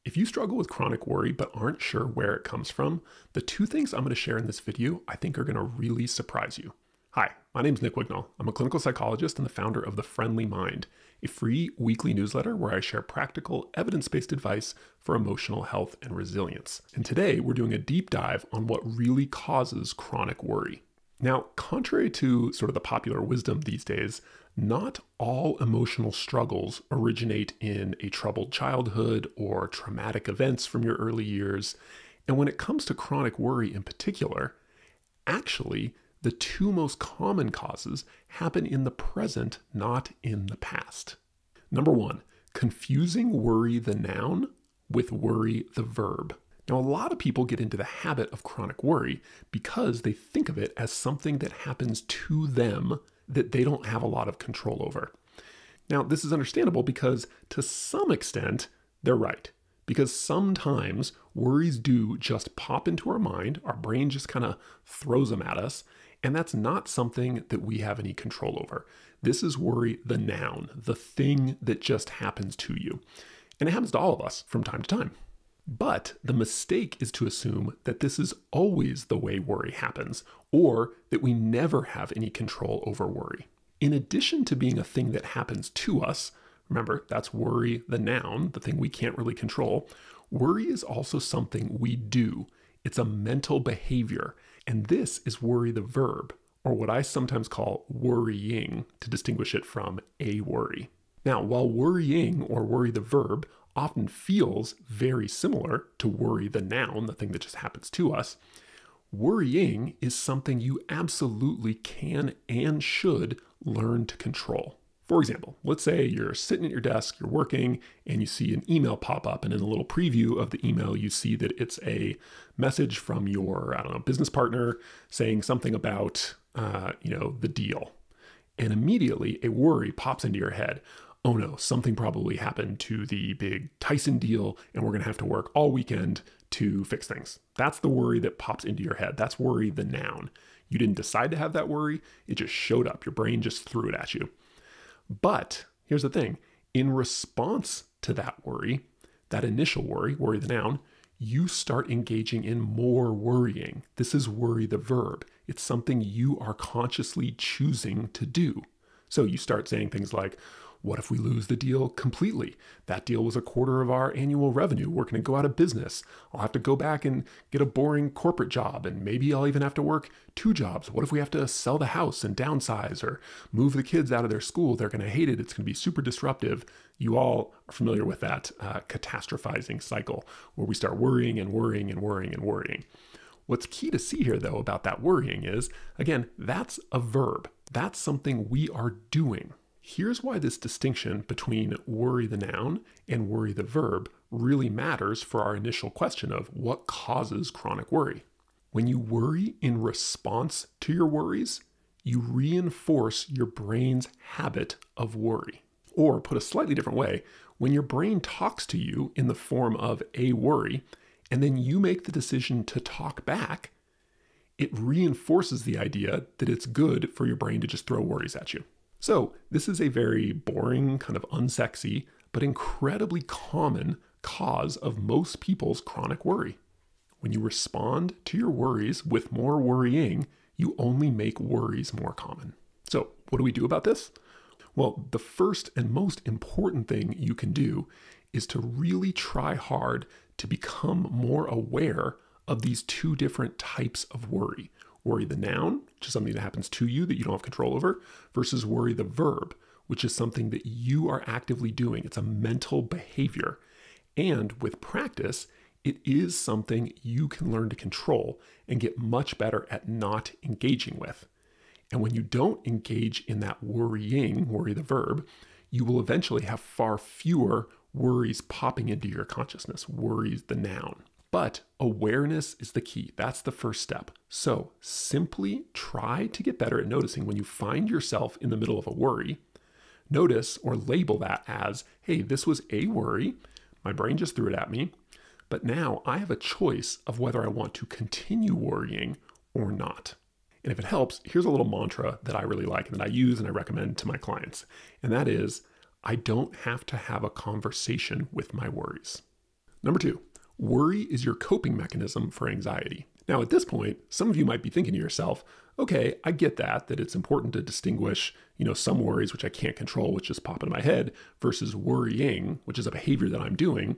If you struggle with chronic worry but aren't sure where it comes from, the two things I'm going to share in this video I think are going to really surprise you. Hi, my name is Nick Wignall. I'm a clinical psychologist and the founder of The Friendly Mind, a free weekly newsletter where I share practical, evidence-based advice for emotional health and resilience. And today we're doing a deep dive on what really causes chronic worry. Now, contrary to sort of the popular wisdom these days, not all emotional struggles originate in a troubled childhood or traumatic events from your early years. And when it comes to chronic worry in particular, actually, the two most common causes happen in the present, not in the past. Number one, confusing worry the noun with worry the verb. Now, a lot of people get into the habit of chronic worry because they think of it as something that happens to them that they don't have a lot of control over. Now, this is understandable because to some extent, they're right. Because sometimes worries do just pop into our mind, our brain just kind of throws them at us, and that's not something that we have any control over. This is worry the noun, the thing that just happens to you. And it happens to all of us from time to time. But the mistake is to assume that this is always the way worry happens, or that we never have any control over worry. In addition to being a thing that happens to us, remember, that's worry the noun, the thing we can't really control, worry is also something we do. It's a mental behavior, and this is worry the verb, or what I sometimes call worrying to distinguish it from a worry. Now, while worrying or worry the verb often feels very similar to worry the noun, the thing that just happens to us, worrying is something you absolutely can and should learn to control. For example, let's say you're sitting at your desk, you're working, and you see an email pop up, and in a little preview of the email, you see that it's a message from your, business partner saying something about, the deal. And immediately a worry pops into your head. Oh no, something probably happened to the big Tyson deal and we're going to have to work all weekend to fix things. That's the worry that pops into your head. That's worry the noun. You didn't decide to have that worry. It just showed up. Your brain just threw it at you. But here's the thing. In response to that worry, that initial worry, worry the noun, you start engaging in more worrying. This is worry the verb. It's something you are consciously choosing to do. So you start saying things like, what if we lose the deal completely? That deal was a quarter of our annual revenue. We're going to go out of business. I'll have to go back and get a boring corporate job, and maybe I'll even have to work 2 jobs. What if we have to sell the house and downsize or move the kids out of their school? They're going to hate it. It's going to be super disruptive. You all are familiar with that catastrophizing cycle where we start worrying and worrying and worrying and worrying. What's key to see here, though, about that worrying is, again, that's a verb. That's something we are doing. Here's why this distinction between worry the noun and worry the verb really matters for our initial question of what causes chronic worry. When you worry in response to your worries, you reinforce your brain's habit of worry. Or put a slightly different way, when your brain talks to you in the form of a worry, and then you make the decision to talk back, it reinforces the idea that it's good for your brain to just throw worries at you. So this is a very boring, kind of unsexy, but incredibly common cause of most people's chronic worry. When you respond to your worries with more worrying, you only make worries more common. So what do we do about this? Well, the first and most important thing you can do is to really try hard to become more aware of these two different types of worry. Worry the noun, which is something that happens to you that you don't have control over, versus worry the verb, which is something that you are actively doing. It's a mental behavior. And with practice, it is something you can learn to control and get much better at not engaging with. And when you don't engage in that worrying, worry the verb, you will eventually have far fewer worries popping into your consciousness, worries the noun. But awareness is the key. That's the first step. So simply try to get better at noticing when you find yourself in the middle of a worry. Notice or label that as, hey, this was a worry. My brain just threw it at me. But now I have a choice of whether I want to continue worrying or not. And if it helps, here's a little mantra that I really like and that I use and I recommend to my clients. And that is, I don't have to have a conversation with my worries. Number 2, worry is your coping mechanism for anxiety. Now, at this point, some of you might be thinking to yourself, okay, I get that it's important to distinguish, some worries which I can't control, which just pop into my head, versus worrying, which is a behavior that I'm doing.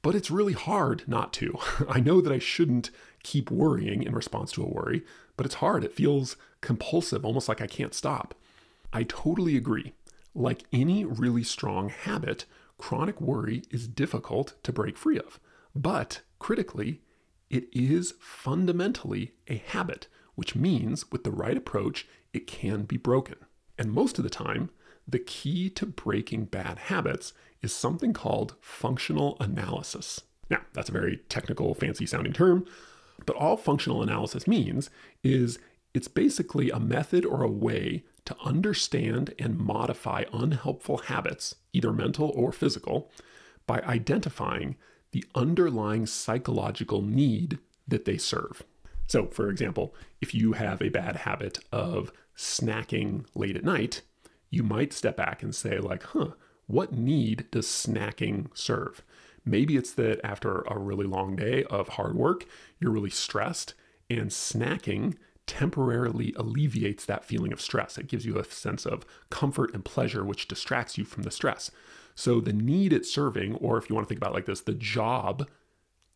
But it's really hard not to. I know that I shouldn't keep worrying in response to a worry, but it's hard. It feels compulsive, almost like I can't stop. I totally agree. Like any really strong habit, chronic worry is difficult to break free of. But critically, it is fundamentally a habit, which means with the right approach, it can be broken. And most of the time, the key to breaking bad habits is something called functional analysis. Now, that's a very technical, fancy sounding term, but all functional analysis means is it's basically a method or a way to understand and modify unhelpful habits, either mental or physical, by identifying the underlying psychological need that they serve. So, for example, if you have a bad habit of snacking late at night, you might step back and say what need does snacking serve? Maybe it's that after a really long day of hard work, you're really stressed, and snacking temporarily alleviates that feeling of stress. It gives you a sense of comfort and pleasure, which distracts you from the stress. So the need it's serving, or if you want to think about it like this, the job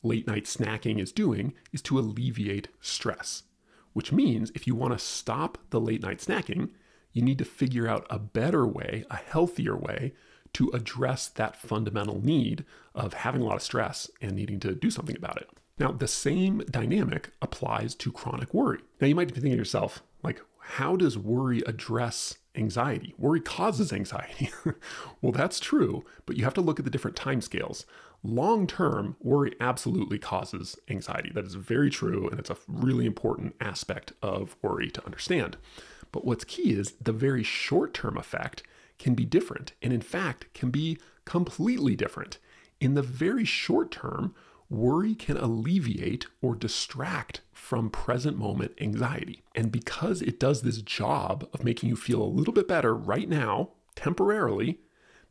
late night snacking is doing is to alleviate stress, which means if you want to stop the late night snacking, you need to figure out a better way, a healthier way to address that fundamental need of having a lot of stress and needing to do something about it. Now, the same dynamic applies to chronic worry. Now, you might be thinking to yourself, how does worry address anxiety? Worry causes anxiety. Well, that's true, but you have to look at the different timescales. Long-term, worry absolutely causes anxiety. That is very true, and it's a really important aspect of worry to understand. But what's key is the very short-term effect can be different, and in fact, can be completely different. In the very short term, worry can alleviate or distract from present moment anxiety. And because it does this job of making you feel a little bit better right now, temporarily,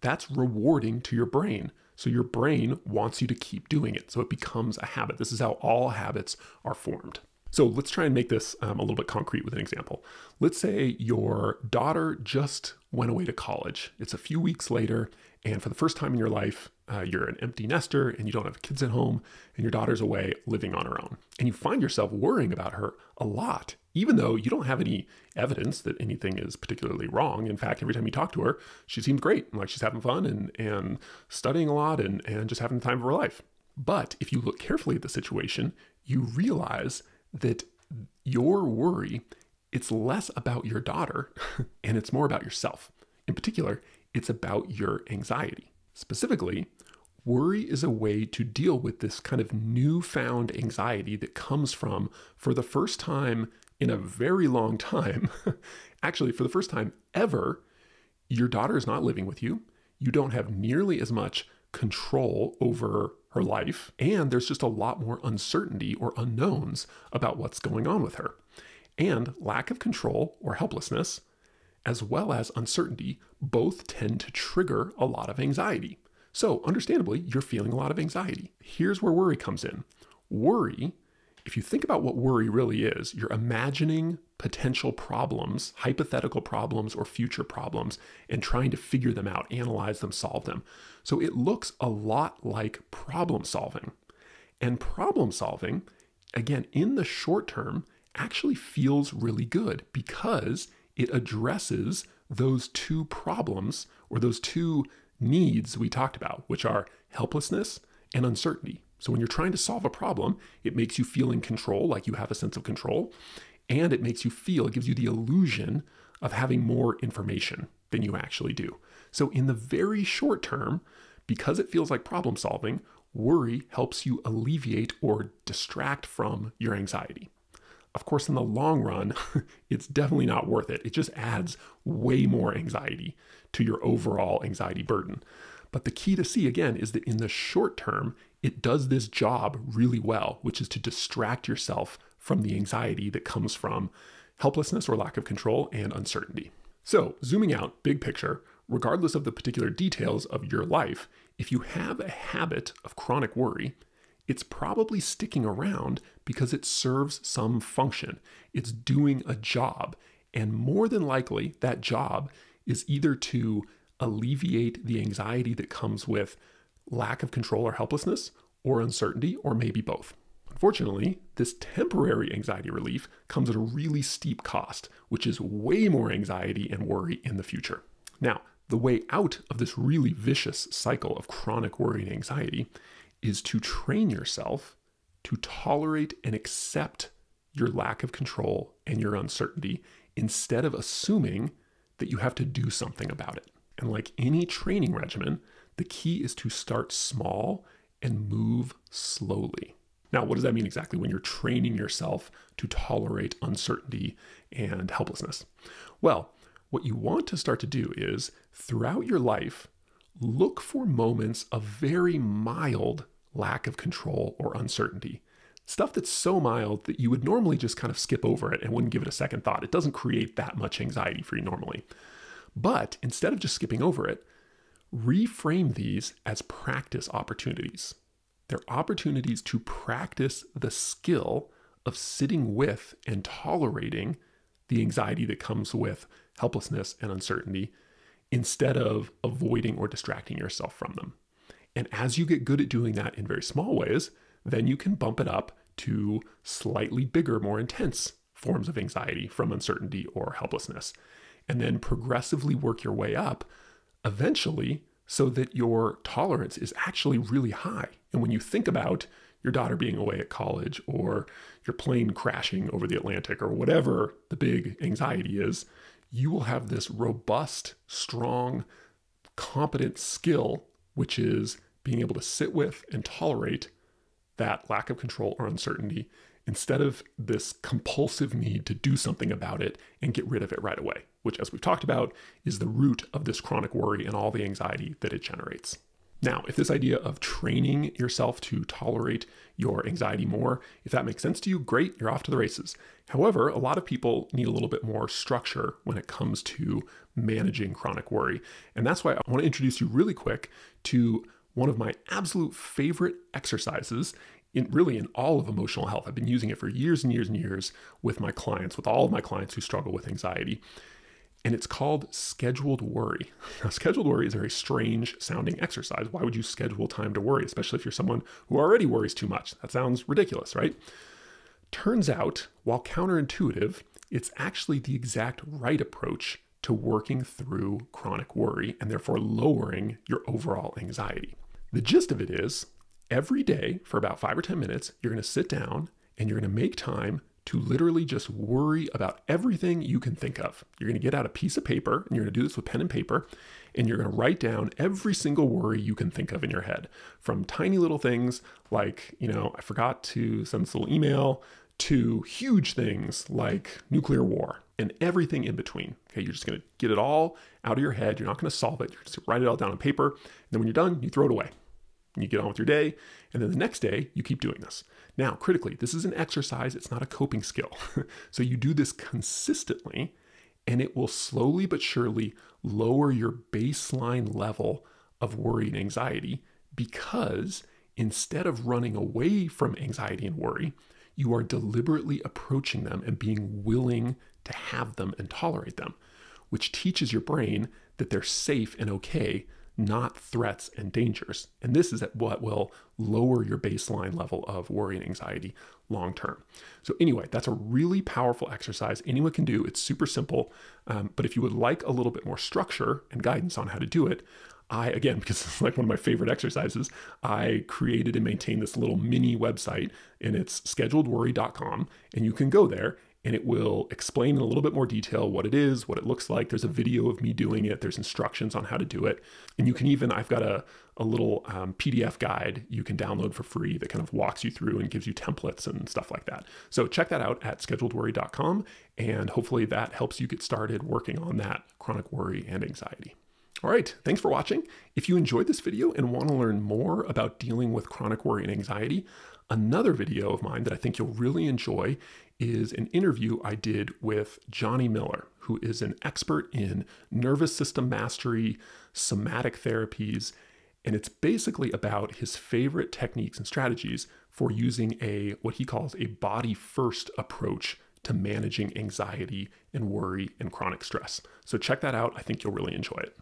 that's rewarding to your brain. So your brain wants you to keep doing it. So it becomes a habit. This is how all habits are formed. So let's try and make this a little bit concrete with an example. Let's say your daughter just went away to college. It's a few weeks later, and for the first time in your life, you're an empty nester and you don't have kids at home, and your daughter's away living on her own. And you find yourself worrying about her a lot, even though you don't have any evidence that anything is particularly wrong. In fact, every time you talk to her, she seems great, like she's having fun and studying a lot and just having the time of her life. But if you look carefully at the situation, you realize that your worry, it's less about your daughter and it's more about yourself. In particular, it's about your anxiety. Specifically, worry is a way to deal with this kind of newfound anxiety that comes from, for the first time in a very long time, actually for the first time ever, your daughter is not living with you. You don't have nearly as much control over her life, and there's just a lot more uncertainty or unknowns about what's going on with her. And lack of control or helplessness, as well as uncertainty, both tend to trigger a lot of anxiety. So understandably, you're feeling a lot of anxiety. Here's where worry comes in. Worry, if you think about what worry really is, you're imagining potential problems, hypothetical problems or future problems, and trying to figure them out, analyze them, solve them. So it looks a lot like problem solving. And problem solving, again, in the short term, actually feels really good because it addresses those two problems or those two needs we talked about, which are helplessness and uncertainty. So when you're trying to solve a problem, it makes you feel in control, like you have a sense of control, and it makes you feel, it gives you the illusion of having more information than you actually do. So in the very short term, because it feels like problem solving, worry helps you alleviate or distract from your anxiety. Of course, in the long run, it's definitely not worth it. It just adds way more anxiety to your overall anxiety burden. But the key to see, again, is that in the short term, it does this job really well, which is to distract yourself from the anxiety that comes from helplessness or lack of control and uncertainty. So zooming out, big picture, regardless of the particular details of your life, if you have a habit of chronic worry, it's probably sticking around because it serves some function. It's doing a job. And more than likely, that job is either to alleviate the anxiety that comes with lack of control or helplessness, or uncertainty, or maybe both. Unfortunately, this temporary anxiety relief comes at a really steep cost, which is way more anxiety and worry in the future. Now, the way out of this really vicious cycle of chronic worry and anxiety is to train yourself to tolerate and accept your lack of control and your uncertainty instead of assuming that you have to do something about it. And like any training regimen, the key is to start small and move slowly. Now, what does that mean exactly when you're training yourself to tolerate uncertainty and helplessness? Well, what you want to start to do is, throughout your life, look for moments of very mild lack of control or uncertainty. Stuff that's so mild that you would normally just kind of skip over it and wouldn't give it a second thought. It doesn't create that much anxiety for you normally. But instead of just skipping over it, reframe these as practice opportunities. They're opportunities to practice the skill of sitting with and tolerating the anxiety that comes with helplessness and uncertainty instead of avoiding or distracting yourself from them. And as you get good at doing that in very small ways, then you can bump it up to slightly bigger, more intense forms of anxiety from uncertainty or helplessness. And then progressively work your way up eventually so that your tolerance is actually really high. And when you think about your daughter being away at college or your plane crashing over the Atlantic or whatever the big anxiety is, you will have this robust, strong, competent skill, which is being able to sit with and tolerate that lack of control or uncertainty instead of this compulsive need to do something about it and get rid of it right away, which, as we've talked about, is the root of this chronic worry and all the anxiety that it generates. Now, if this idea of training yourself to tolerate your anxiety more, if that makes sense to you, great, you're off to the races. However, a lot of people need a little bit more structure when it comes to managing chronic worry. And that's why I want to introduce you really quick to one of my absolute favorite exercises in all of emotional health. I've been using it for years and years and years with my clients, with all of my clients who struggle with anxiety. And it's called scheduled worry. Now, scheduled worry is a very strange sounding exercise. Why would you schedule time to worry, especially if you're someone who already worries too much? That sounds ridiculous, right? Turns out, while counterintuitive, it's actually the exact right approach to working through chronic worry and therefore lowering your overall anxiety. The gist of it is, every day for about 5 or 10 minutes, you're going to sit down and you're going to make time to literally just worry about everything you can think of. You're going to get out a piece of paper, and you're going to do this with pen and paper, and you're going to write down every single worry you can think of in your head, from tiny little things like, I forgot to send this little email, to huge things like nuclear war and everything in between. Okay, you're just going to get it all out of your head. You're not going to solve it. You're just going to write it all down on paper. And then when you're done, you throw it away. And you get on with your day, and then the next day, you keep doing this. Now, critically, this is an exercise. It's not a coping skill. So you do this consistently, and it will slowly but surely lower your baseline level of worry and anxiety, because instead of running away from anxiety and worry, you are deliberately approaching them and being willing to have them and tolerate them, which teaches your brain that they're safe and okay, not threats and dangers. And this is what will lower your baseline level of worry and anxiety long term. So anyway, that's a really powerful exercise anyone can do. It's super simple. But if you would like a little bit more structure and guidance on how to do it, because it's like one of my favorite exercises, I created and maintain this little mini website, and it's scheduledworry.com. And you can go there and it will explain in a little bit more detail what it is, what it looks like. There's a video of me doing it. There's instructions on how to do it. And you can even, I've got a little PDF guide you can download for free that kind of walks you through and gives you templates and stuff like that. So check that out at scheduledworry.com. And hopefully that helps you get started working on that chronic worry and anxiety. All right, thanks for watching. If you enjoyed this video and want to learn more about dealing with chronic worry and anxiety, another video of mine that I think you'll really enjoy is an interview I did with Johnny Miller, who is an expert in nervous system mastery, somatic therapies, And it's basically about his favorite techniques and strategies for using what he calls a body first approach to managing anxiety and worry and chronic stress. So check that out. I think you'll really enjoy it.